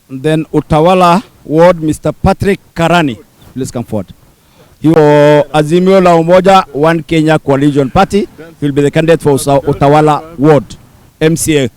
Then Utawala Ward, Mr. Patrick Karani, please come forward. He was Azimio la Umoja, One Kenya Coalition Party. He will be the candidate for Utawala Ward, MCA.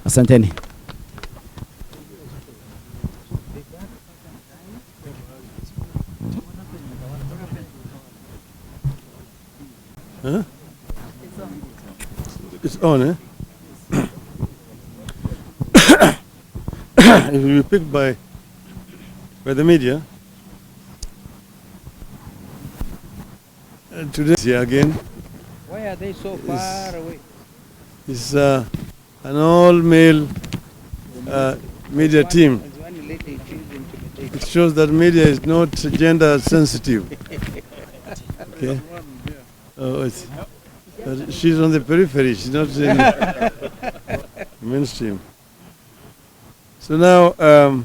Asanteni. Huh? It's on, eh? It will be picked by the media. Today here again. Why are they so far away? It's an all-male media team. It shows that media is not gender sensitive. Okay. Oh, she's on the periphery. She's not in mainstream. So now,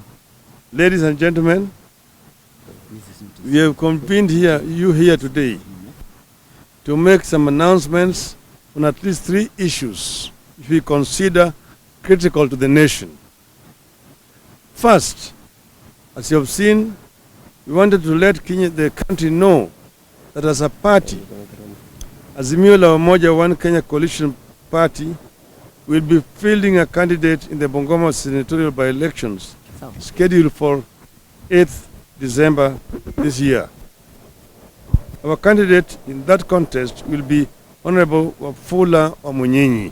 ladies and gentlemen, we have convened you here today to make some announcements on at least 3 issues which we consider critical to the nation. First, as you have seen, we wanted to let the country know that as a party, Azimio la Umoja One Kenya Coalition Party will be fielding a candidate in the Bungoma senatorial by-elections scheduled for 8th December this year. Our candidate in that contest will be Honorable Wafula Wamunyinyi.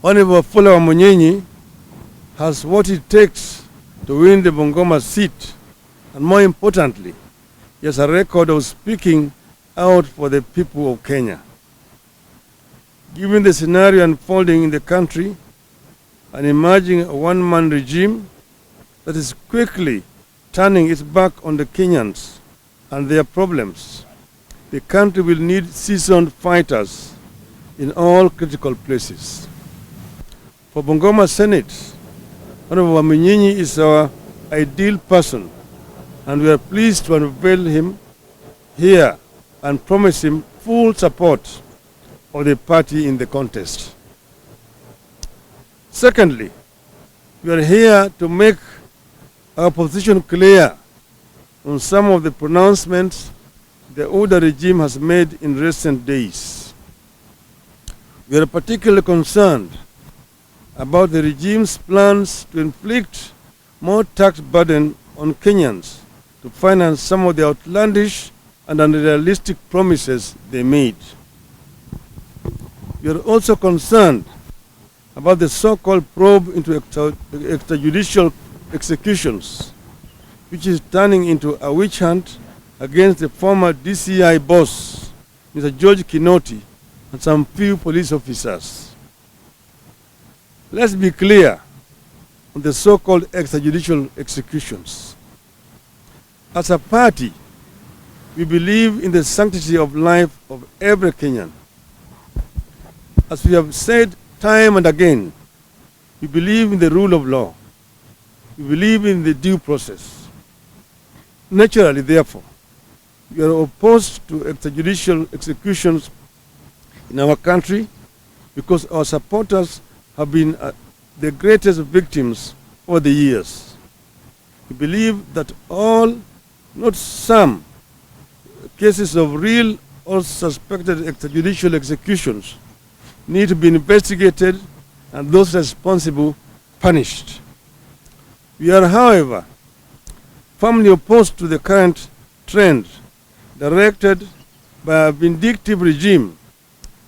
Honorable Wafula Wamunyinyi has what it takes to win the Bungoma seat, and more importantly, he has a record of speaking out for the people of Kenya. Given the scenario unfolding in the country, an emerging one-man regime that is quickly turning its back on the Kenyans and their problems, the country will need seasoned fighters in all critical places. For Bungoma Senate, Honorable Wamunyinyi is our ideal person, and we are pleased to unveil him here and promise him full support of the party in the contest. Secondly, we are here to make our position clear on some of the pronouncements the Uda regime has made in recent days. We are particularly concerned about the regime's plans to inflict more tax burden on Kenyans to finance some of the outlandish and unrealistic promises they made. We are also concerned about the so-called probe into extrajudicial executions, which is turning into a witch hunt against the former DCI boss, Mr. George Kinoti, and some few police officers. Let's be clear on the so-called extrajudicial executions. As a party, we believe in the sanctity of life of every Kenyan. As we have said time and again, we believe in the rule of law. We believe in the due process. Naturally, therefore, we are opposed to extrajudicial executions in our country because our supporters have been the greatest victims over the years. We believe that all, not some, cases of real or suspected extrajudicial executions need to be investigated and those responsible punished. We are, however, firmly opposed to the current trend directed by a vindictive regime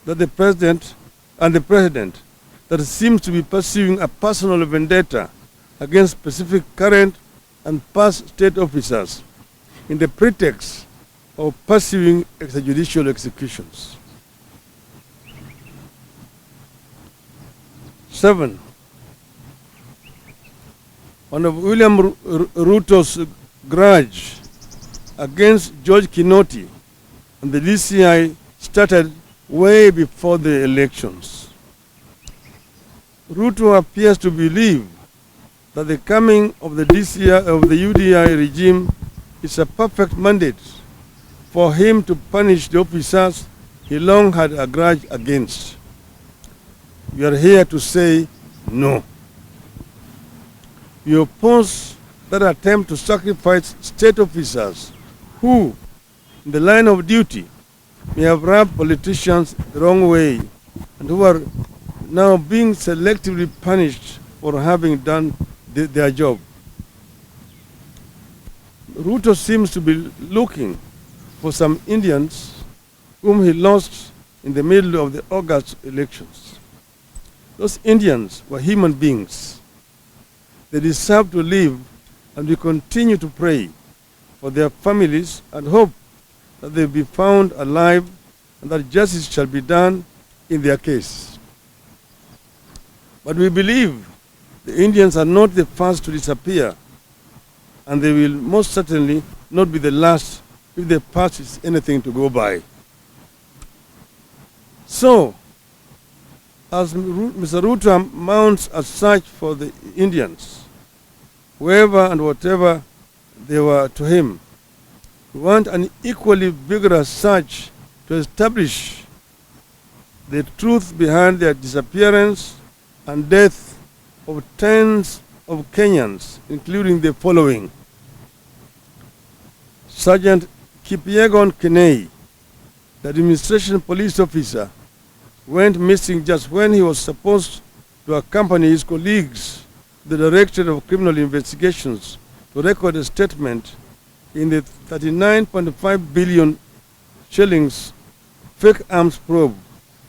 that the president that seems to be pursuing a personal vendetta against specific current and past state officers in the pretext of pursuing extrajudicial executions. 7. one of William Ruto's grudge against George Kinoti and the DCI started way before the elections. Ruto appears to believe that the coming of the DCI of the UDI regime is a perfect mandate for him to punish the officers he long had a grudge against. We are here to say no. We oppose that attempt to sacrifice state officers who, in the line of duty, may have rubbed politicians the wrong way and who are now being selectively punished for having done their job. Ruto seems to be looking for some Indians whom he lost in the middle of the August elections. Those Indians were human beings. They deserve to live, and we continue to pray for their families and hope that they will be found alive and that justice shall be done in their case. But we believe the Indians are not the first to disappear, and they will most certainly not be the last if the past is anything to go by. So, as Mr. Ruto mounts a search for the Indians, whoever and whatever they were to him, we want an equally vigorous search to establish the truth behind their disappearance and death of tens of Kenyans, including the following: Sergeant Kipyegon Kenei, the administration police officer, went missing just when he was supposed to accompany his colleagues, the Directorate of Criminal Investigations, to record a statement in the 39.5 billion shillings fake arms probe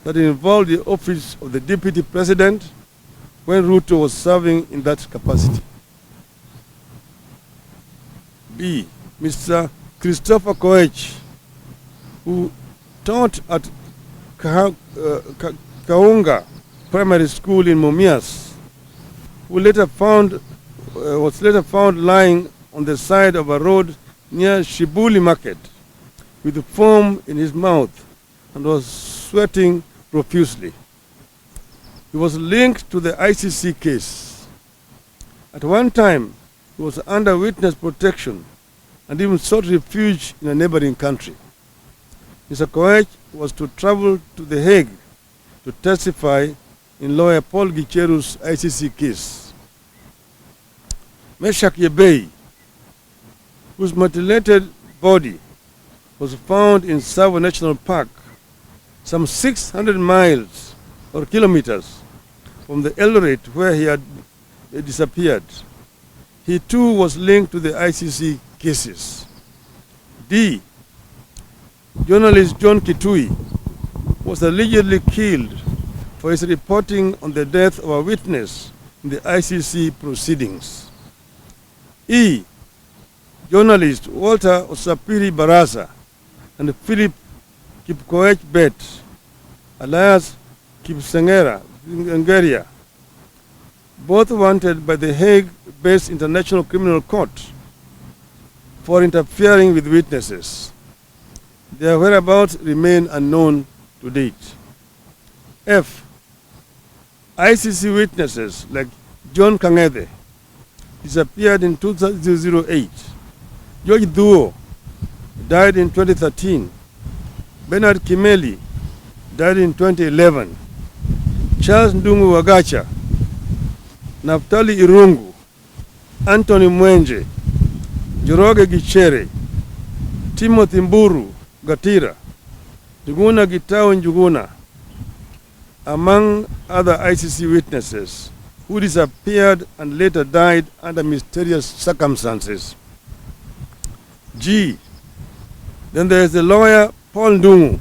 that involved the office of the Deputy President when Ruto was serving in that capacity. B. Mr. Christopher Koech, who taught at Kaunga Primary School in Mumias, who was later found lying on the side of a road near Shibuli Market with foam in his mouth and was sweating profusely. He was linked to the ICC case. At one time, he was under witness protection and even sought refuge in a neighboring country. Mr. Koech was to travel to The Hague to testify in lawyer Paul Gicheru's ICC case. Meshak Yebei, whose mutilated body was found in Savo National Park, some 600 miles or kilometers from the Eldoret where he had disappeared. He too was linked to the ICC cases. D. Journalist John Kitui was allegedly killed for his reporting on the death of a witness in the ICC proceedings. E. Journalist Walter Osapiri Barasa and Philip Kipkoech Bet, alias Kipsengera, Ngeria, both wanted by the Hague-based International Criminal Court for interfering with witnesses. Their whereabouts remain unknown to date. F. ICC witnesses like John Kangede disappeared in 2008. George Duo died in 2013. Bernard Kimeli died in 2011. Charles Ndungu Wagacha, Naftali Irungu, Anthony Mwenje, Joroge Gichere, Timothy Mburu Gatira, Njuguna Gitao Njuguna, among other ICC witnesses who disappeared and later died under mysterious circumstances. G. Then there is the lawyer Paul Ndungu,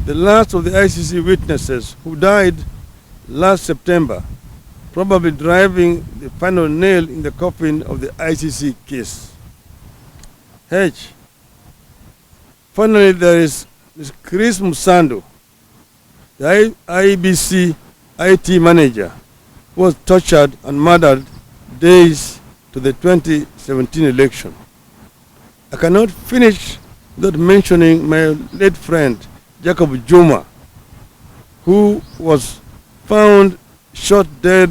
the last of the ICC witnesses who died last September, probably driving the final nail in the coffin of the ICC case. H. Finally, there is Chris Musando, the IBC IT manager, who was tortured and murdered days to the 2017 election. I cannot finish without mentioning my late friend, Jacob Juma, who was found shot dead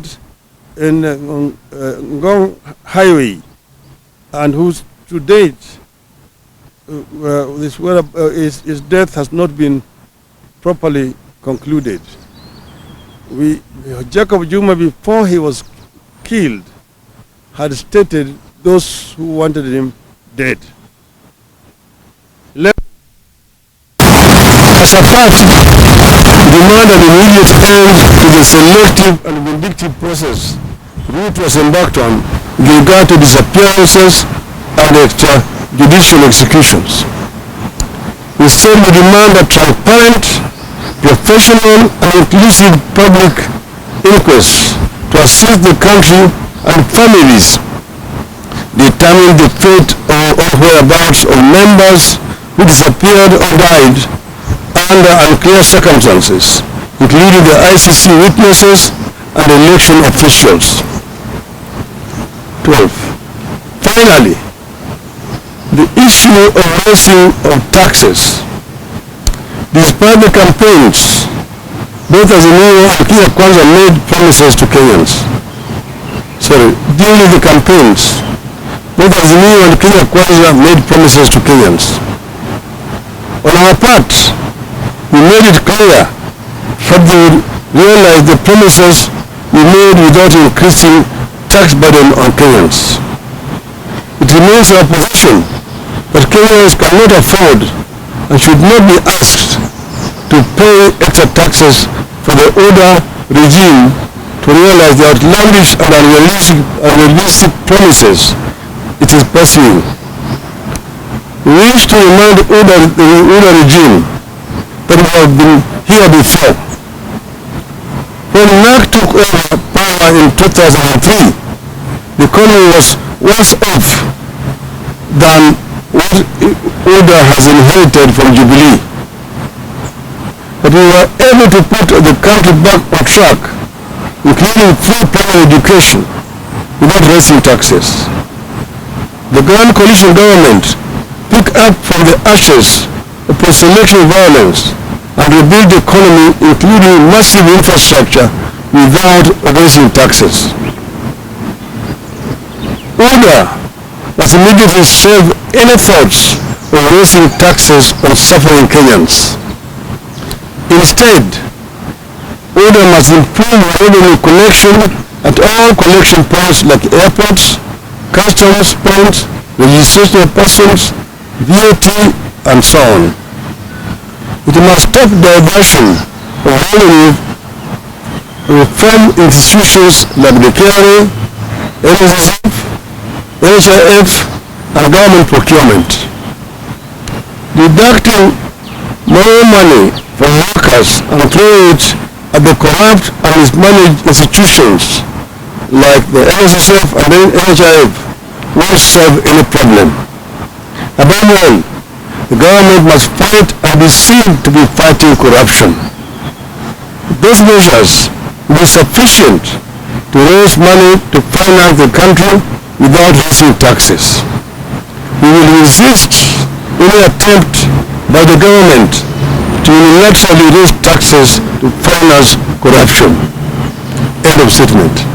in Ngong Highway, and whose to date his death has not been properly concluded. Jacob Juma, before he was killed, had stated those who wanted him dead. As a party, demand an immediate end to the selective and vindictive process Ruto was embarked on with regard to disappearances and extrajudicial executions. Instead, we demand a transparent, professional and inclusive public inquest to assist the country and families determine the fate or whereabouts of members who disappeared or died under unclear circumstances, including the ICC witnesses and election officials. 12. Finally, the issue of raising of taxes. Despite the campaigns, both Azimio and Kenya Kwanza made promises to Kenyans. During the campaigns, both Azimio and Kenya Kwanza made promises to Kenyans. On our part, we made it clear that they would realize the promises we made without increasing tax burden on Kenyans. It remains our position that Kenyans cannot afford and should not be asked to pay extra taxes for the older regime to realize the outlandish and unrealistic promises it is pursuing. We wish to remind the older regime that we have been here before. When NAC took over power in 2003, the economy was worse off than what Order has inherited from Jubilee. But we were able to put the country back on track, including free primary education, without raising taxes. The Grand Coalition government picked up from the ashes of post-election violence and rebuild the economy, including massive infrastructure, without raising taxes. Order must immediately save any thoughts of raising taxes on suffering Kenyans. Instead, Order must improve revenue collection at all collection points like airports, customs points, registration of persons, VAT, and so on. It must stop diversion of revenue, reform institutions like the KRA, NSSF, NHIF, and government procurement. Deducting more money from workers and throwing it at the corrupt and mismanaged institutions like the NSSF and the NHIF won't solve any problem. Above all, the government must fight and be seen to be fighting corruption. Those measures will be sufficient to raise money to finance the country without raising taxes. We will resist any attempt by the government to unilaterally raise taxes to finance corruption. End of statement.